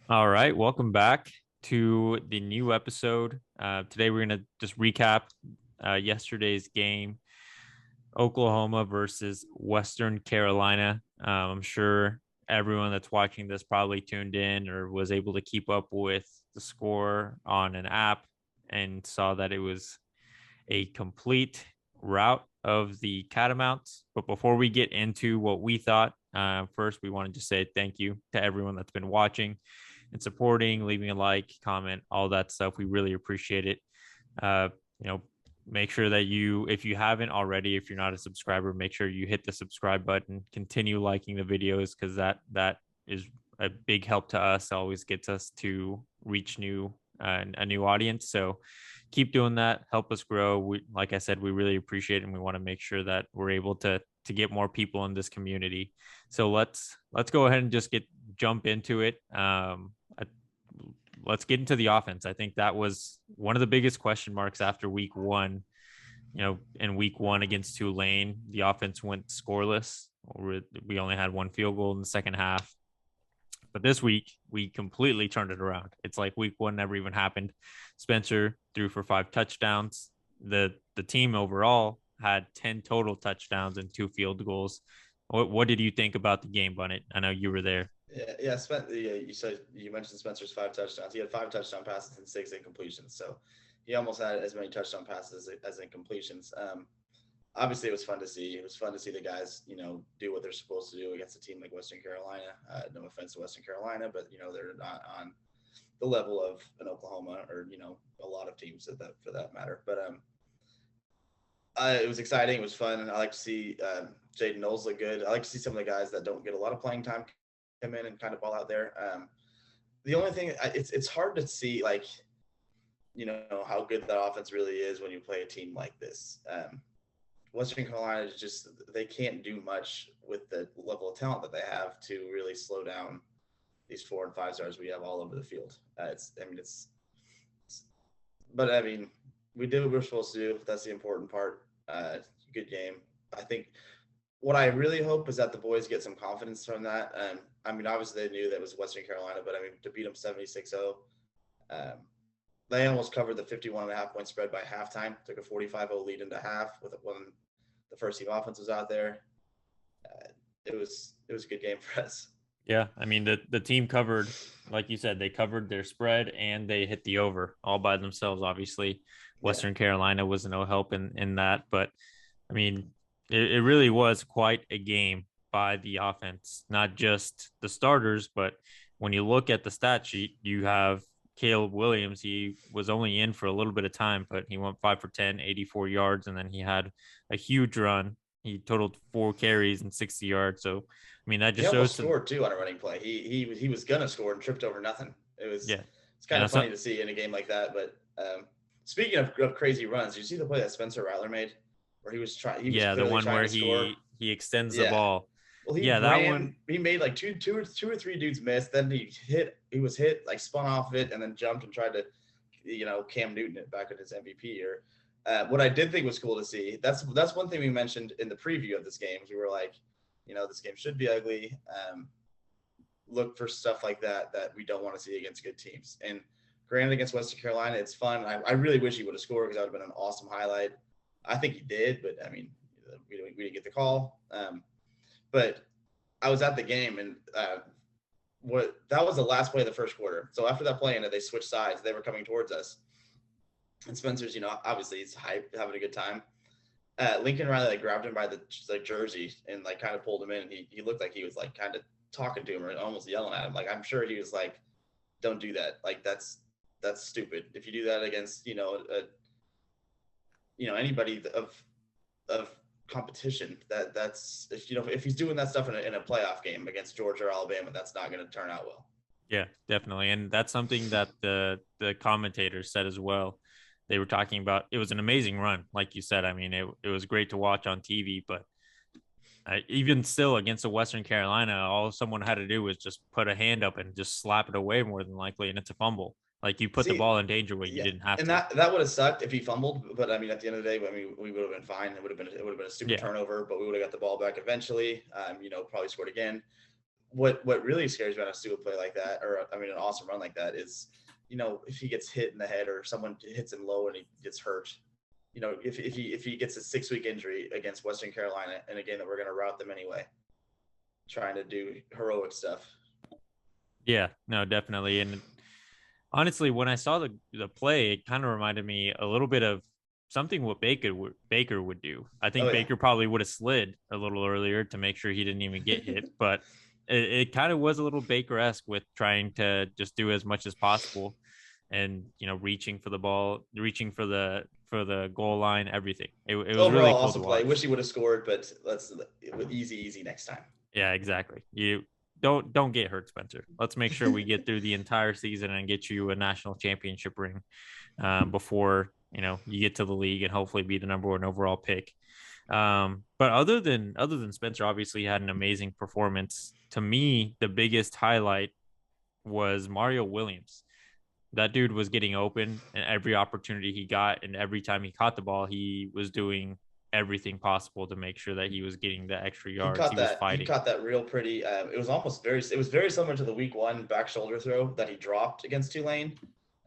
All right, welcome back to the new episode. Today we're going to just recap yesterday's game, Oklahoma versus Western Carolina. I'm sure everyone that's watching this probably tuned in or was able to keep up with the score on an app and saw that it was a complete rout of the Catamounts. But before we get into what we thought, first we wanted to say thank you to everyone that's been watching and supporting, leaving a like, comment, all that stuff. We really appreciate it. Uh, you know, make sure that if you haven't already, if you're not a subscriber, make sure you hit the subscribe button, continue liking the videos because that is a big help to us. Always gets us to reach a new audience. So keep doing that. Help us grow. Like I said, we really appreciate it, and we want to make sure that we're able to get more people in this community. So let's go ahead and just jump into it. Let's get into the offense. I think that was one of the biggest question marks after week one. In week one against Tulane, the offense went scoreless. We only had one field goal in the second half. But this week, we completely turned it around. It's like week one never even happened. Spencer threw for 5 touchdowns. The team overall had 10 total touchdowns and 2 field goals. What did you think about the game, Bunnett? I know you were there. You mentioned Spencer's 5 touchdowns. He had 5 touchdown passes and 6 incompletions. So he almost had as many touchdown passes as incompletions. Obviously, it was fun to see. It was fun to see the guys, do what they're supposed to do against a team like Western Carolina. No offense to Western Carolina, but they're not on the level of an Oklahoma or a lot of teams for that matter. But it was exciting. It was fun, and I like to see Jaden Knowles look good. I like to see some of the guys that don't get a lot of playing time come in and kind of ball out there. The only thing it's hard to see how good that offense really is when you play a team like this. Western Carolina is just they can't do much with the level of talent that they have to really slow down these 4 and 5 stars we have all over the field. But I mean, we did what we were supposed to do. That's the important part. Good game. I think what I really hope is that the boys get some confidence from that. Obviously they knew that it was Western Carolina, but to beat them 76-0, they almost covered the 51.5 point spread by halftime. Took a 45-0 lead into half when the first team offense was out there. It was a good game for us. Yeah, the team covered, like you said, they covered their spread and they hit the over all by themselves. Obviously, Western Carolina was no help in that, but it really was quite a game by the offense, not just the starters, but when you look at the stat sheet, you have Caleb Williams. He was only in for a little bit of time, but he went 5 for 10, 84 yards, and then he had a huge run. He totaled 4 carries and 60 yards. So, that He just almost shows scored too on a running play. He was gonna score and tripped over nothing. yeah. It's kind of funny to see in a game like that. But speaking of crazy runs, did you see the play that Spencer Rattler made, where he was The clearly one trying where to score. he extends the Yeah. ball. Well, he Yeah, that ran. one. He made like two or three dudes miss. Then he was hit, like spun off it, and then jumped and tried to, Cam Newton it back in his MVP year. What I did think was cool to see. That's one thing we mentioned in the preview of this game. We were like, this game should be ugly. Look for stuff like that we don't want to see against good teams. And granted, against Western Carolina, it's fun. I really wish he would have scored because that would have been an awesome highlight. I think he did, but we didn't get the call. But I was at the game, and that was the last play of the first quarter. So after that play, and they switched sides, they were coming towards us. And Spencer's, obviously he's hyped, having a good time. Lincoln Riley grabbed him by the jersey and kind of pulled him in. And he looked like he was kind of talking to him or almost yelling at him. I'm sure he was like, "Don't do that. That's stupid. If you do that against anybody of competition, that's if he's doing that stuff in a playoff game against Georgia or Alabama, that's not going to turn out well." Yeah, definitely. And that's something that the commentators said as well. They were talking about it was an amazing run, like you said. It was great to watch on TV, but even still against a Western Carolina, all someone had to do was just put a hand up and just slap it away more than likely, and it's a fumble. Like you put the See, ball in danger when you yeah, didn't have and to. that would have sucked if he fumbled. But at the end of the day, we would have been fine. It would have been a stupid Yeah, turnover, but we would have got the ball back eventually. Probably scored again. what really scares me about a stupid play like that, or I mean an awesome run like that, is if he gets hit in the head or someone hits him low and he gets hurt. If he gets a 6-week injury against Western Carolina in a game that we're going to route them anyway, trying to do heroic stuff. Yeah, no, definitely. And honestly, when I saw the play, it kind of reminded me a little bit of something what Baker would do. I Oh think yeah, Baker probably would have slid a little earlier to make sure he didn't even get hit, but it kind of was a little Baker-esque with trying to just do as much as possible, and reaching for the ball, reaching for the goal line, everything. It was really overall cool to awesome play. watch. Wish he would have scored, but let's easy next time. Yeah, exactly. You don't get hurt, Spencer. Let's make sure we get through the entire season and get you a national championship ring before you get to the league and hopefully be the number one overall pick. But other than Spencer, obviously had an amazing performance. To me, the biggest highlight was Mario Williams. That dude was getting open, and every opportunity he got, and every time he caught the ball, he was doing everything possible to make sure that he was getting the extra He yards. caught He was that. He fighting. caught that real pretty. It was almost very. It was very similar to the week 1 back shoulder throw that he dropped against Tulane.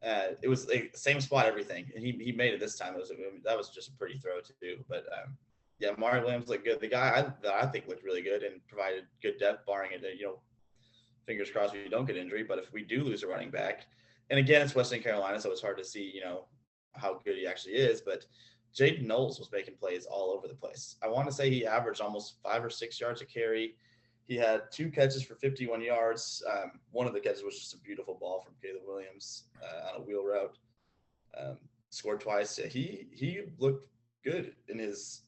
It was the same spot, everything, and he made it this time. That was just a pretty throw too. But yeah, Mario Williams looked good. The guy that I think looked really good and provided good depth, barring it. Fingers crossed we don't get injury. But if we do lose a running back, and again it's Western Carolina, so it's hard to see how good he actually is. But Jaden Knowles was making plays all over the place. I want to say he averaged almost 5 or 6 yards a carry. He had 2 catches for 51 yards. One of the catches was just a beautiful ball from Caleb Williams on a wheel route. Scored twice. He looked good in his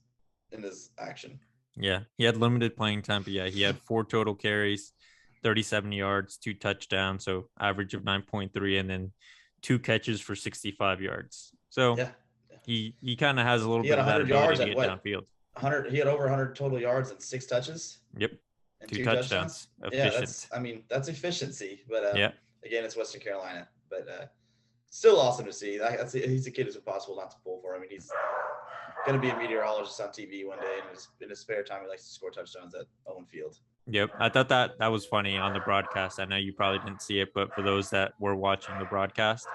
action. Yeah, he had limited playing time, but yeah, he had 4 total carries, 37 yards, 2 touchdowns, so average of 9.3, and then 2 catches for 65 yards. So Yeah, he kind of has a little he had bit of that 100 ability yards to at get what? downfield. 100. He had over 100 total yards and 6 touches Yep, and 2 2 touchdowns. touchdowns, Yeah, efficient. that's efficiency. But Yeah, again, it's Western Carolina. But still awesome to see. He's a kid who's impossible not to pull for. I mean, he's going to be a meteorologist on TV one day, and in his spare time, he likes to score touchdowns at Owen Field. yep. I thought that was funny on the broadcast. I know you probably didn't see it, but for those that were watching the broadcast,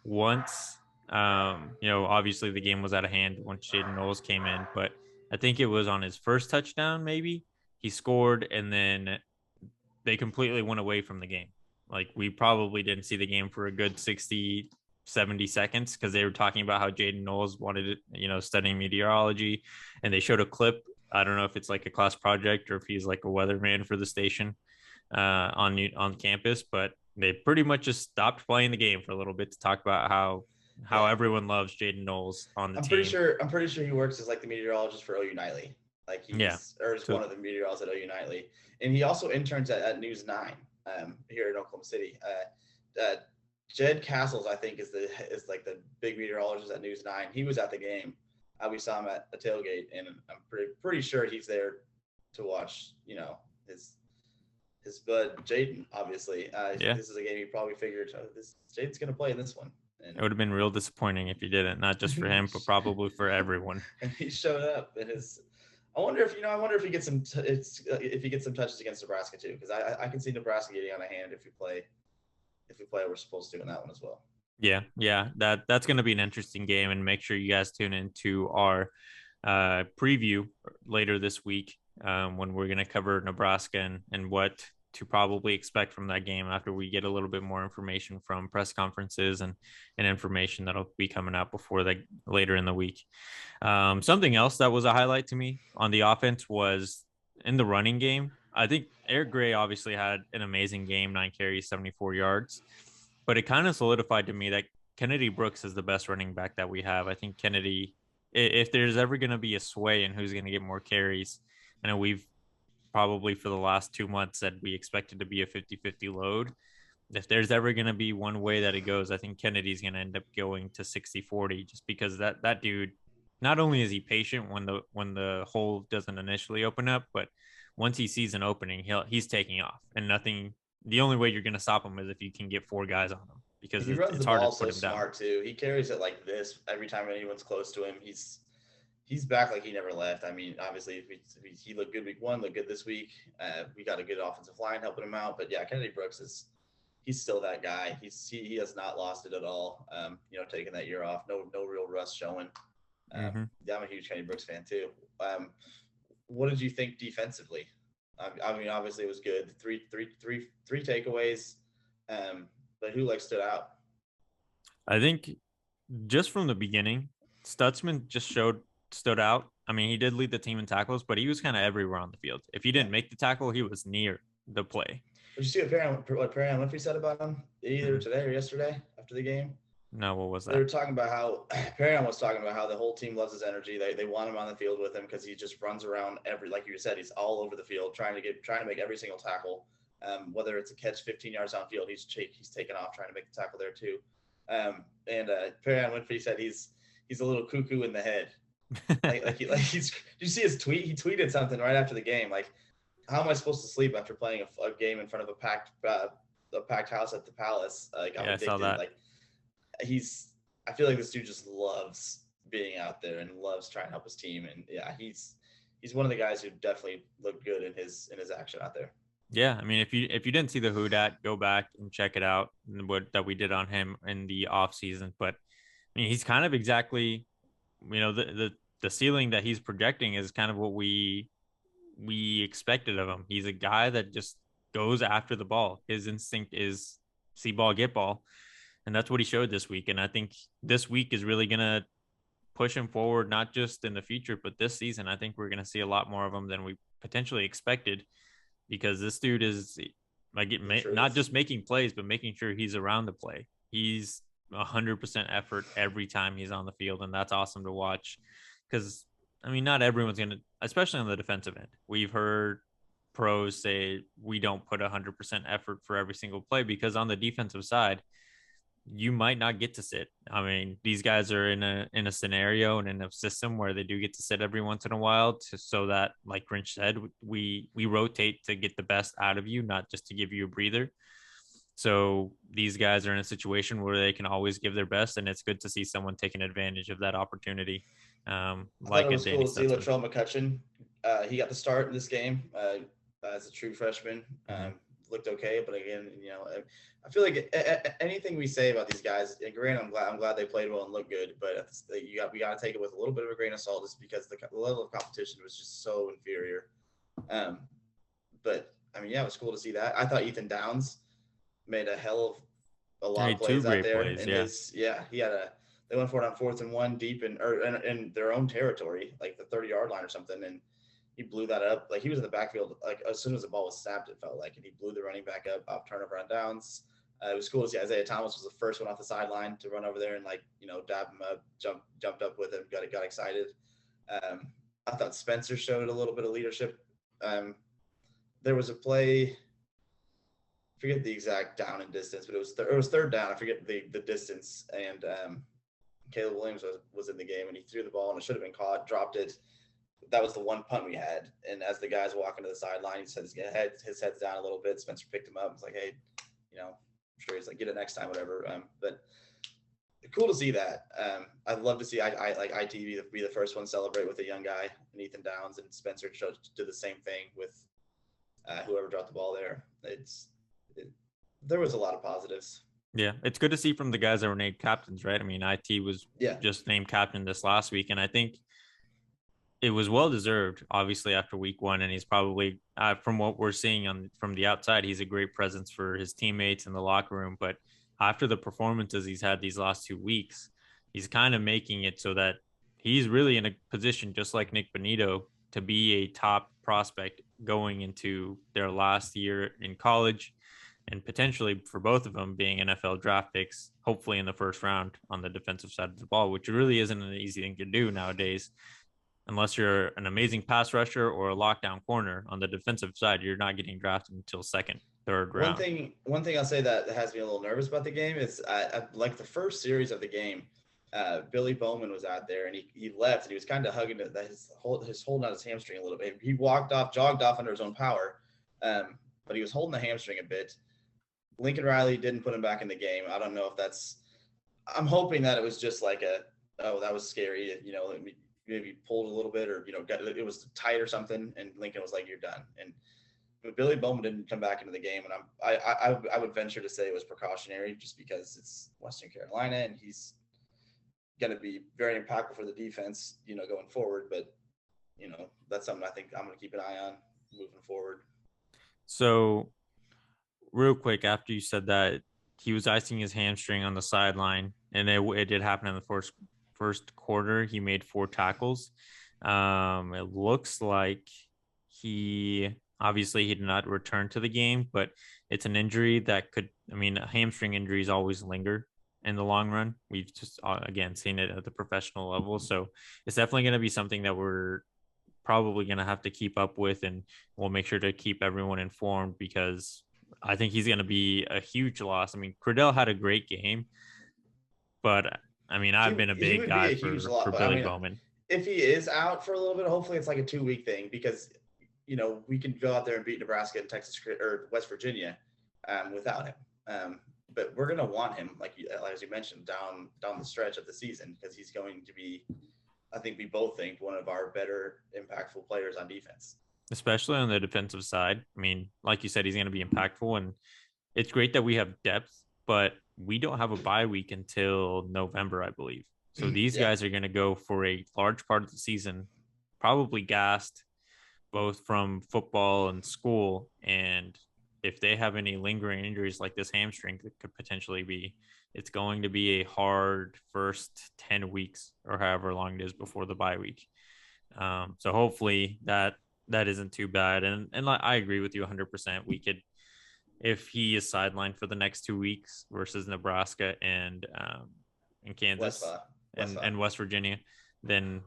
once obviously the game was out of hand once Jaden Knowles came in, but I think it was on his first touchdown, maybe he scored, and then they completely went away from the game. Like, we probably didn't see the game for a good 60, 70 seconds because they were talking about how Jaden Knowles wanted it, studying meteorology, and they showed a clip. I don't know if it's like a class project or if he's like a weatherman for the station on campus, but they pretty much just stopped playing the game for a little bit to talk about how Yeah, everyone loves Jaden Knowles on the I'm pretty team. sure. I'm pretty sure he works as like the meteorologist for OU Nightly. Like Yeah. or is So one of the meteorologists at OU Nightly, and he also interns at News 9 here in Oklahoma City. Jed Castles, I think, is like the big meteorologist at News 9. He was at the game. We saw him at a tailgate, and I'm pretty sure he's there to watch. His bud Jaden. Obviously, yeah, this is a game he probably figured this Jaden's going to play in this one, it would have been real disappointing if you didn't, not just for him, but probably for everyone. and he showed up. And I wonder if he gets if he gets some touches against Nebraska too, because I can see Nebraska getting on a hand if we play what we're supposed to in that one as well. Yeah, that's going to be an interesting game, and make sure you guys tune into our preview later this week when we're going to cover Nebraska and what to probably expect from that game after we get a little bit more information from press conferences and information that'll be coming out before that later in the week. Something else that was a highlight to me on the offense was in the running game. I think Eric Gray obviously had an amazing game, 9 carries, 74 yards, but it kind of solidified to me that Kennedy Brooks is the best running back that we have. I think Kennedy, if there's ever going to be a sway in who's going to get more carries, I know we've probably for the last 2 months said we expected to be a 50-50 load. If there's ever going to be one way that it goes, I think Kennedy's going to end up going to 60-40, just because that dude, not only is he patient when the hole doesn't initially open up, but once he sees an opening, he's taking off, and nothing. The only way you're going to stop him is if you can get 4 guys on him, because He runs it's the hard to ball put so him down. smart too. He carries it like this every time anyone's close to him. he's back like he never left. I mean, obviously, if he looked good week one, looked good this week. We got a good offensive line helping him out. But yeah, Kennedy Brooks he's still that guy. He has not lost it at all. Taking that year off, no real rust showing. Mm-hmm. Yeah, I'm a huge Kennedy Brooks fan too. What did you think defensively? I mean, obviously it was good. Three takeaways. But who stood out? I think just from the beginning, Stutzman just stood out. I mean, he did lead the team in tackles, but he was kind of everywhere on the field. If he didn't make the tackle, he was near the play. Did you see what Perry Winfrey said about him either today or yesterday after the game? No, what was that? They were talking about how Perry was talking about how the whole team loves his energy. They want him on the field with him because he just runs around like you said, he's all over the field trying to make every single tackle. Whether it's a catch 15 yards downfield, he's taking off trying to make the tackle there too. Perry Winfrey said he's a little cuckoo in the head. Did you see his tweet? He tweeted something right after the game, like, how am I supposed to sleep after playing a game in front of a packed house at the Palace? I'm addicted. I saw that. I feel like this dude just loves being out there and loves trying to help his team. And yeah, he's one of the guys who definitely looked good in his action out there. Yeah, I mean, if you didn't see the Who Dat, go back and check it out. That we did on him in the off season. But I mean, he's kind of exactly, the ceiling that he's projecting is kind of what we expected of him. He's a guy that just goes after the ball. His instinct is see ball, get ball. And that's what he showed this week. And I think this week is really going to push him forward, not just in the future, but this season. I think we're going to see a lot more of him than we potentially expected, because this dude is not just making plays, but making sure he's around the play. He's 100% effort every time he's on the field. And that's awesome to watch, because, I mean, not everyone's going to, especially on the defensive end. We've heard pros say we don't put 100% effort for every single play, because on the defensive side, you might not get to sit. I mean, these guys are in a scenario and in a system where they do get to sit every once in a while, so that, like Grinch said, we rotate to get the best out of you, not just to give you a breather. So these guys are in a situation where they can always give their best, and it's good to see someone taking advantage of that opportunity. Like it was cool to see Latrell McCutcheon. He got the start in this game as a true freshman. Looked okay, but again, I feel like anything we say about these guys, and granted, I'm glad they played well and looked good, but we got to take it with a little bit of a grain of salt, just because the level of competition was just so inferior. But I mean, yeah, it was cool to see that. I thought Ethan Downs made a lot of plays out there. They went for it on 4th and 1 deep in their own territory, like the 30-yard line or something, and he blew that up. Like, he was in the backfield, like, as soon as the ball was snapped, it felt like, and he blew the running back up off turnover on downs. It was cool to see Isaiah Thomas was the first one off the sideline to run over there and, dab him up, jumped up with him, got excited. I thought Spencer showed a little bit of leadership. There was a play, I forget the exact down and distance, but it was third down. I forget the distance, and Caleb Williams was in the game, and he threw the ball, and it should have been caught, dropped it. That was the one punt we had. And as the guys walking to the sideline, he said his head's down a little bit. Spencer picked him up. It's like, hey, I'm sure he's like, get it next time, whatever. But cool to see that. I'd love to see IT be the first one to celebrate with a young guy, and Ethan Downs, and Spencer do the same thing with whoever dropped the ball there. There was a lot of positives. Yeah, it's good to see from the guys that were named captains, right? I mean, IT was just named captain this last week, and I think it was well deserved, obviously, after week one. And he's probably, from what we're seeing from the outside, he's a great presence for his teammates in the locker room. But after the performances he's had these last 2 weeks, he's kind of making it so that he's really in a position, just like Nick Bonito, to be a top prospect going into their last year in college, and potentially for both of them being NFL draft picks, hopefully in the first round on the defensive side of the ball, which really isn't an easy thing to do nowadays. Unless you're an amazing pass rusher or a lockdown corner on the defensive side, you're not getting drafted until second, third round. One thing I'll say that has me a little nervous about the game is like the first series of the game, Billy Bowman was out there, and he left, and he was kind of hugging his holding out his hamstring a little bit. He jogged off under his own power, but he was holding the hamstring a bit. Lincoln Riley didn't put him back in the game. I don't know if I'm hoping that it was just like that was scary. maybe pulled a little bit, or it was tight or something, and Lincoln was like, "You're done." And but Billy Bowman didn't come back into the game, and I would venture to say it was precautionary, just because it's Western Carolina and he's going to be very impactful for the defense, going forward. But that's something I think I'm going to keep an eye on moving forward. So real quick, after you said that, he was icing his hamstring on the sideline, and it did happen in the first quarter. He made 4 tackles. It looks like he obviously he did not return to the game, but it's an injury that could. I mean, hamstring injuries always linger in the long run. We've just again seen it at the professional level, so it's definitely going to be something that we're probably going to have to keep up with, and we'll make sure to keep everyone informed because I think he's going to be a huge loss. I mean, Cordell had a great game, but I mean, I've been a He big would be guy a huge for lot, but I Billy mean, Bowman. if he is out for a little bit, hopefully it's like a 2-week thing, because we can go out there and beat Nebraska and Texas or West Virginia without him. But we're gonna want him, like as you mentioned, down the stretch of the season, because he's going to be, I think we both think, one of our better impactful players on defense. Especially on the defensive side. I mean, like you said, he's going to be impactful, and it's great that we have depth, but we don't have a bye week until November, I believe. So these Yeah. guys are going to go for a large part of the season, probably gassed, both from football and school. And if they have any lingering injuries like this hamstring, that could potentially be, it's going to be a hard first 10 weeks or however long it is before the bye week. So hopefully that isn't too bad. And I agree with you 100%. We could, if he is sidelined for the next 2 weeks versus Nebraska and Kansas and West Virginia, then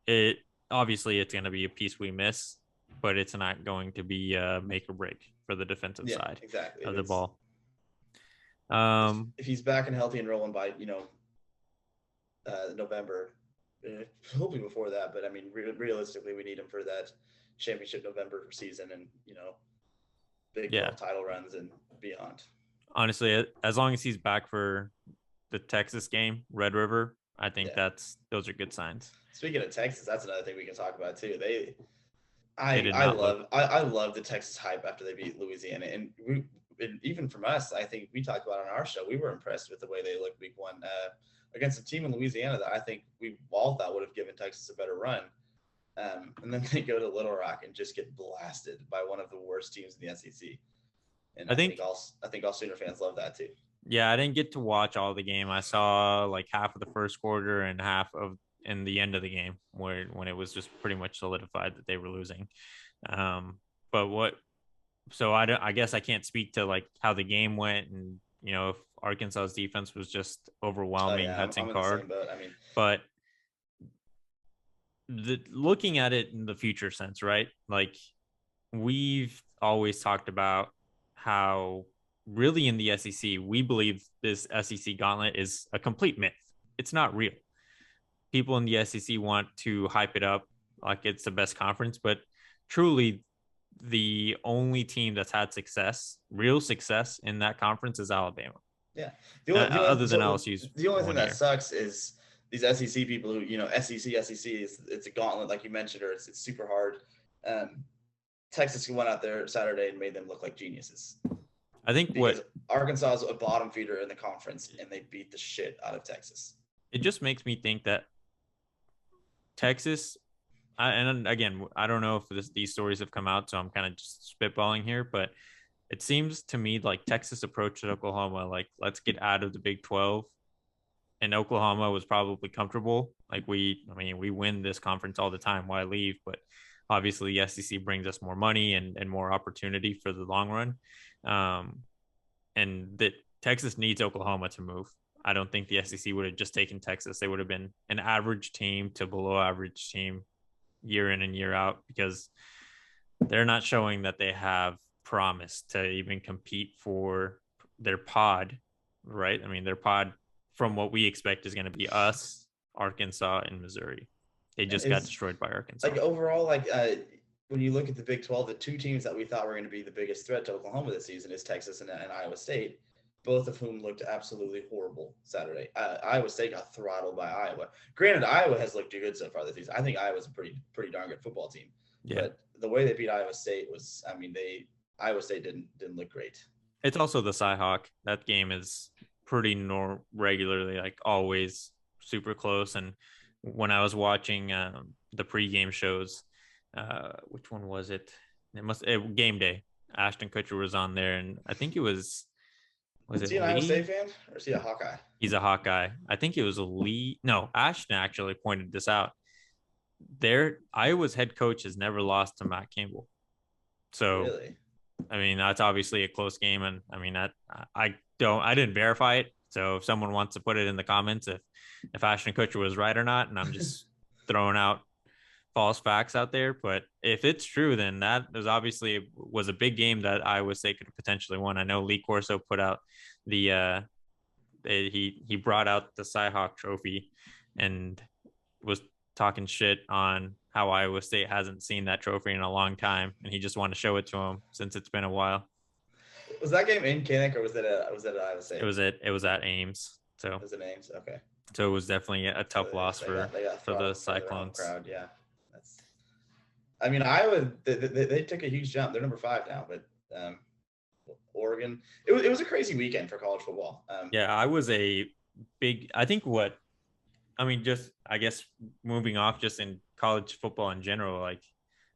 it obviously it's going to be a piece we miss, but it's not going to be a make or break for the defensive side exactly. of the ball. If he's back and healthy and rolling by November, hopefully before that, but I mean realistically we need him for that championship November season, and Big 12 title runs and beyond. Honestly, as long as he's back for the Texas game, Red River, I think those are good signs. Speaking of Texas, that's another thing we can talk about too. I love the Texas hype after they beat Louisiana, and even from us, I think we talked about on our show, we were impressed with the way they looked week 1 against a team in Louisiana that I think we all thought would have given Texas a better run. And then they go to Little Rock and just get blasted by one of the worst teams in the SEC. And I think all Sooner fans love that too. Yeah, I didn't get to watch all the game. I saw like half of the first quarter and half of in the end of the game when it was just pretty much solidified that they were losing. So I guess I can't speak to like how the game went, and if Arkansas's defense was just overwhelming Hudson Card. But looking at it in the future sense, right? Like we've always talked about how really in the SEC, we believe this SEC gauntlet is a complete myth. It's not real. People in the SEC want to hype it up like it's the best conference, but truly the only team that's had real success in that conference is Alabama. Yeah. Other than LSU's. The only thing that sucks is these SEC people who, SEC it's a gauntlet, like you mentioned, or it's super hard. Texas went out there Saturday and made them look like geniuses. I think Arkansas is a bottom feeder in the conference, and they beat the shit out of Texas. It just makes me think that Texas, and again, I don't know if these stories have come out, so I'm kind of just spitballing here, but it seems to me like Texas approached Oklahoma like, let's get out of the Big 12. And Oklahoma was probably comfortable. Like we win this conference all the time. Why leave? But obviously, the SEC brings us more money and more opportunity for the long run. And that Texas needs Oklahoma to move. I don't think the SEC would have just taken Texas. They would have been an average team to below average team year in and year out, because they're not showing that they have promise to even compete for their pod, right? I mean, their pod from what we expect is going to be us, Arkansas, and Missouri. They just got destroyed by Arkansas. Like overall, when you look at the Big 12, the two teams that we thought were going to be the biggest threat to Oklahoma this season is Texas and Iowa State. both of whom looked absolutely horrible Saturday. Iowa State got throttled by Iowa. Granted, Iowa has looked good so far this season. I think Iowa's a pretty darn good football team. Yeah. But the way they beat Iowa State was, I mean, Iowa State didn't look great. It's also the Cyhawk. That game is pretty regularly, like always super close. And when I was watching the pregame shows, which one was it? Game day. Ashton Kutcher was on there, and I think it was Is it he an Iowa Lee? State fan or is he a Hawkeye? He's a Hawkeye. I think it was Lee. No, Ashton actually pointed this out. Their Iowa's head coach has never lost to Matt Campbell. So Really? I mean, that's obviously a close game, and I mean that I didn't verify it. So if someone wants to put it in the comments if Ashton Kutcher was right or not, and I'm just throwing out false facts out there, but if it's true, then that was a big game that Iowa State could have potentially won. I know Lee Corso put out the he brought out the Cyhawk trophy and was talking shit on how Iowa State hasn't seen that trophy in a long time, and he just wanted to show it to him since it's been a while. Was that game in Kinnick or was it at Iowa State? It was at Ames, so it was at Ames. Okay. So it was definitely a tough loss for the Cyclones. Cyclones. Yeah, that's. I mean, Iowa they took a huge jump. They're number 5 now, but Oregon. It was a crazy weekend for college football. Yeah, I was a big. I think what. I mean, just I guess moving off just in college football in general, like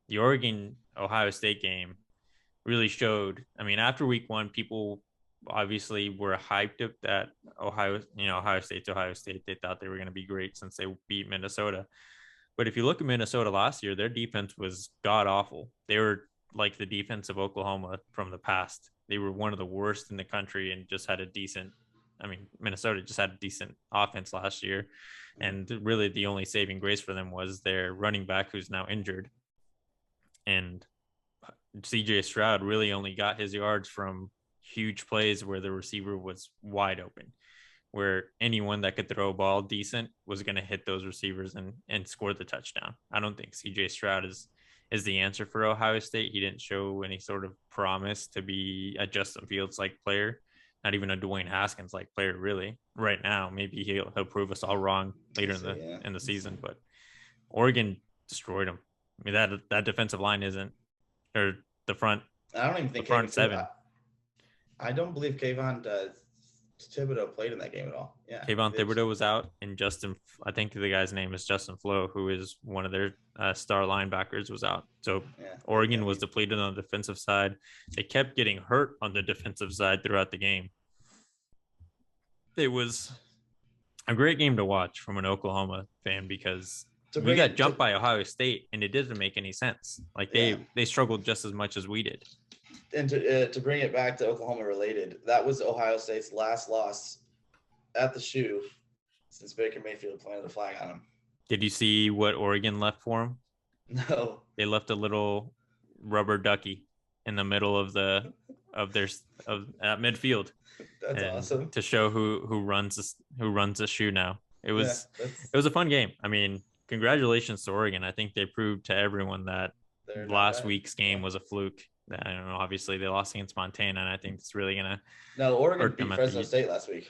the Oregon Ohio State game really showed. I mean, after week 1, people obviously were hyped up that Ohio State's Ohio State. They thought they were going to be great since they beat Minnesota. But if you look at Minnesota last year, their defense was god awful. They were like the defense of Oklahoma from the past. They were one of the worst in the country and just had a decent. I mean, Minnesota just had a decent offense last year. And really the only saving grace for them was their running back who's now injured. And CJ Stroud really only got his yards from huge plays where the receiver was wide open, where anyone that could throw a ball decent was going to hit those receivers and score the touchdown. I don't think CJ Stroud is the answer for Ohio State. He didn't show any sort of promise to be a Justin Fields like player, not even a Dwayne Haskins like player really. Right now, maybe he'll prove us all wrong later in the season, but Oregon destroyed him. I mean that defensive line isn't, or the front. I don't even think the front seven. I don't believe Kayvon Thibodeau played in that game at all. Yeah, Kayvon Thibodeau was out, and I think the guy's name is Justin Flo, who is one of their star linebackers, was out. So Oregon was depleted on the defensive side. They kept getting hurt on the defensive side throughout the game. It was a great game to watch from an Oklahoma fan because we got jumped by Ohio State, and it didn't make any sense. Like they struggled just as much as we did. And to bring it back to Oklahoma related, that was Ohio State's last loss at the shoe since Baker Mayfield planted a flag on him. Did you see what Oregon left for him? No. They left a little rubber ducky in the middle of their midfield. That's awesome. To show who runs the shoe now. It was a fun game. I mean, congratulations to Oregon. I think they proved to everyone that last week's game was a fluke. I don't know. Obviously, they lost against Montana, and I think it's really gonna. No, Oregon beat Fresno State last week.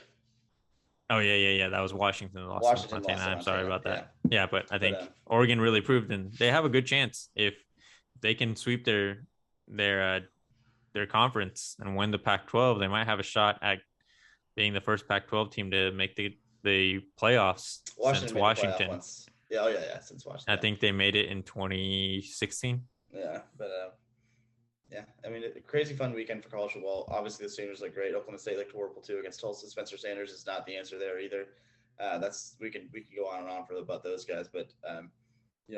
Oh yeah. That was Washington. Lost to Montana. I'm sorry about that. Yeah, but I think Oregon really proved, and they have a good chance if they can sweep their conference and win the Pac-12. They might have a shot at being the first Pac-12 team to make the playoffs since Washington. Since Washington. I think they made it in 2016. Yeah, but. Yeah, I mean, a crazy fun weekend for college football. Obviously, the Sooners look great. Oklahoma State looked horrible too against Tulsa. Spencer Sanders is not the answer there either. We can go on and on about those guys, but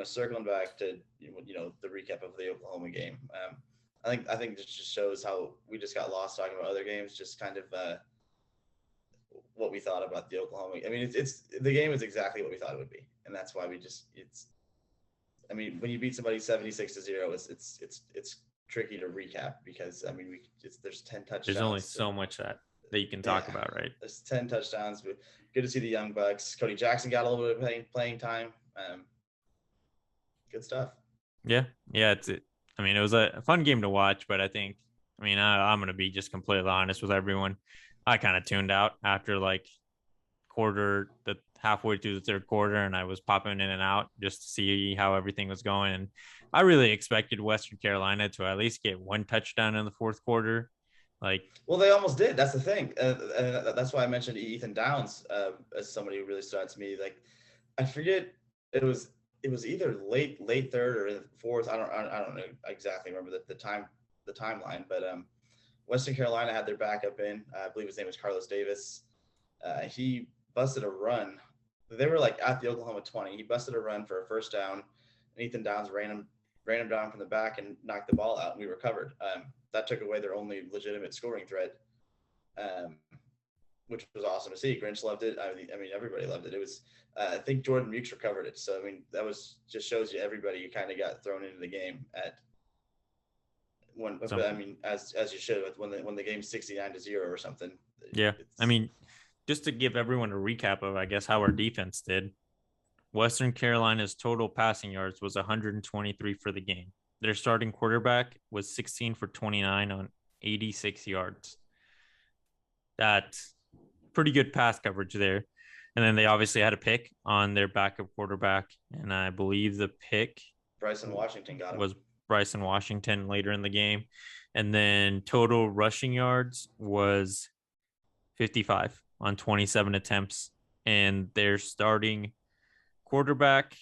circling back to the recap of the Oklahoma game, I think this just shows how we just got lost talking about other games. Just kind of what we thought about the Oklahoma. I mean, it's the game is exactly what we thought it would be, and that's why I mean, when you beat somebody 76-0, it's tricky to recap because I mean there's 10 touchdowns. There's only so much that you can talk about, right? There's 10 touchdowns, but good to see the young Bucks. Cody Jackson got a little bit of playing time. Good stuff. Yeah. I mean, it was a fun game to watch, but I'm going to be just completely honest with everyone. I kind of tuned out after like the halfway through the third quarter, and I was popping in and out just to see how everything was going. And I really expected Western Carolina to at least get one touchdown in the fourth quarter. Like, Well, they almost did. That's the thing, and that's why I mentioned Ethan Downs as somebody who really stood out to me. Like, I forget it was it was either late third or fourth. I don't know exactly remember the timeline, but Western Carolina had their backup in. I believe his name was Carlos Davis. He busted a run. They were like at the Oklahoma 20. He busted a run for a first down, and Ethan Downs ran him down from the back and knocked the ball out, and we recovered. That took away their only legitimate scoring threat, um, which was awesome to see. Grinch loved it. I mean, everybody loved it. It was, I think Jordan Mukes recovered it. So I mean, that was just shows you everybody kind of got thrown into the game at when. some, I mean, as you should when the game's 69-0 or something. yeah. I It's mean, just to give everyone a recap of, I guess, how our defense did. Western Carolina's total passing yards was 123 for the game. Their starting quarterback was 16 for 29 on 86 yards. That's pretty good pass coverage there. And then they obviously had a pick on their backup quarterback. And I believe the pick Bryson Washington got him. was Bryson Washington later in the game. And then total rushing yards was 55 on 27 attempts. And their starting quarterback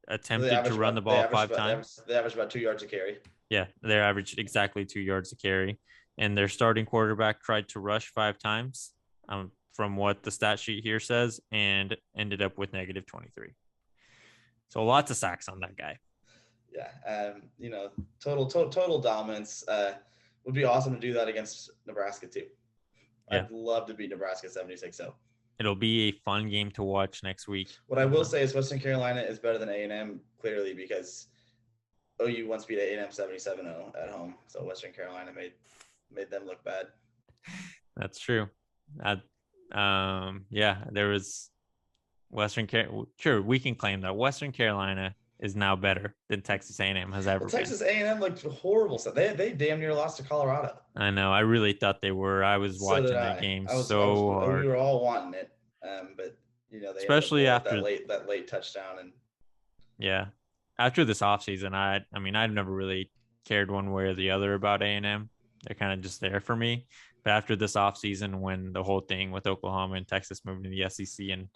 attempted to run the ball 5 times. They averaged about 2 yards a carry. Yeah, they averaged exactly 2 yards a carry. And their starting quarterback tried to rush 5 times, from what the stat sheet here says, and ended up with negative 23. So lots of sacks on that guy. Yeah, total dominance. Would be awesome to do that against Nebraska too. Yeah. I'd love to beat Nebraska 76-0. It'll be a fun game to watch next week. What I will say is Western Carolina is better than A&M clearly because OU once beat A&M 77-0 at home. So Western Carolina made them look bad. That's true. Yeah, there was Sure, we can claim that Western Carolina is now better than Texas A&M has ever been. Texas A&M looked horrible. So they damn near lost to Colorado. I know. I really thought they were. I was watching that game so hard. We were all wanting it, but they especially after that late touchdown and yeah, after this offseason, I mean, I've never really cared one way or the other about A&M. They're kind of just there for me. But after this offseason, when the whole thing with Oklahoma and Texas moved to the SEC, and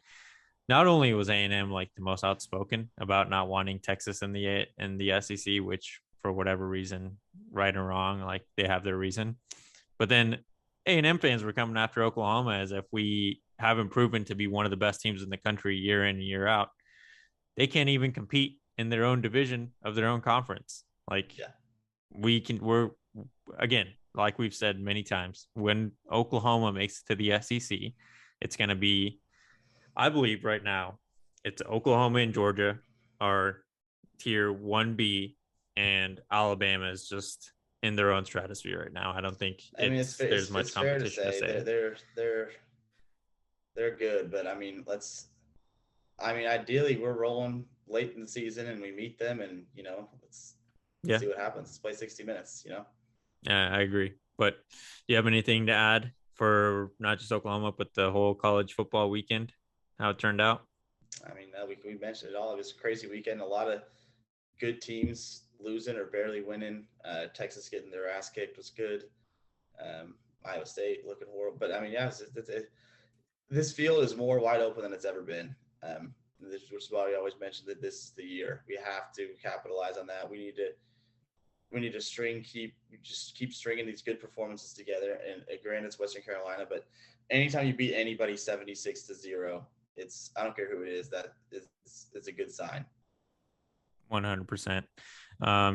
not only was A&M like the most outspoken about not wanting Texas in the SEC, which for whatever reason, right or wrong, like they have their reason, but then A&M fans were coming after Oklahoma as if we haven't proven to be one of the best teams in the country year in and year out. They can't even compete in their own division of their own conference. Like, yeah. We're again, like we've said many times, when Oklahoma makes it to the SEC, it's going to be, I believe right now, it's Oklahoma and Georgia are tier 1B, and Alabama is just in their own stratosphere right now. I don't think there's much competition to say. They're good, but I mean, ideally we're rolling late in the season and we meet them, and let's see what happens. Let's play 60 minutes. Yeah, I agree. But do you have anything to add for not just Oklahoma, but the whole college football weekend, how it turned out? I mean, we mentioned it all. It was a crazy weekend. A lot of good teams losing or barely winning. Texas getting their ass kicked was good. Iowa State looking horrible. But I mean, yeah, this field is more wide open than it's ever been. This is why we always mentioned that this is the year. We have to capitalize on that. We need to keep stringing these good performances together. And granted, it's Western Carolina, but anytime you beat anybody 76-0, I don't care who it is, that it's a good sign. 100%.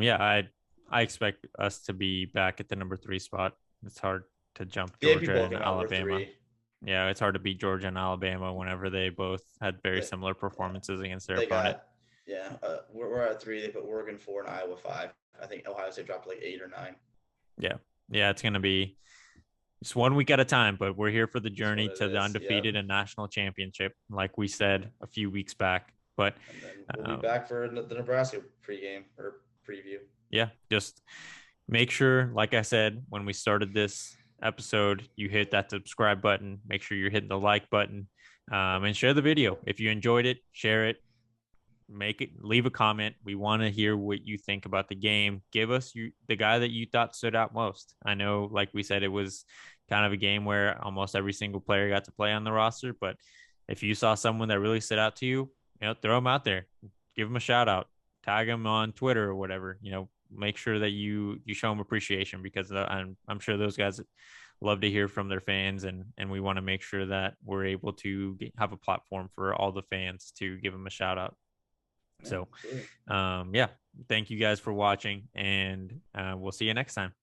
Yeah, I expect us to be back at the number 3 spot. It's hard to jump Georgia and Alabama. Yeah, it's hard to beat Georgia and Alabama whenever they both had very similar performances against their opponent. We're at 3. They put Oregon 4 and Iowa 5. I think Ohio State dropped like 8 or 9. Yeah, it's going to be just 1 week at a time, but we're here for the journey to the undefeated and national championship, like we said a few weeks back. But we'll be back for the Nebraska pregame or preview. Yeah, just make sure, like I said when we started this episode, you hit that subscribe button. Make sure you're hitting the like button, and share the video. If you enjoyed it, share it, leave a comment. We want to hear what you think about the game. Give us the guy that you thought stood out most. I know, like we said, it was kind of a game where almost every single player got to play on the roster, but if you saw someone that really stood out to you, throw them out there, give them a shout out, tag them on Twitter or whatever. Make sure that you show them appreciation, because I'm sure those guys love to hear from their fans, and we want to make sure that we're able to have a platform for all the fans to give them a shout out. So, yeah, thank you guys for watching, and we'll see you next time.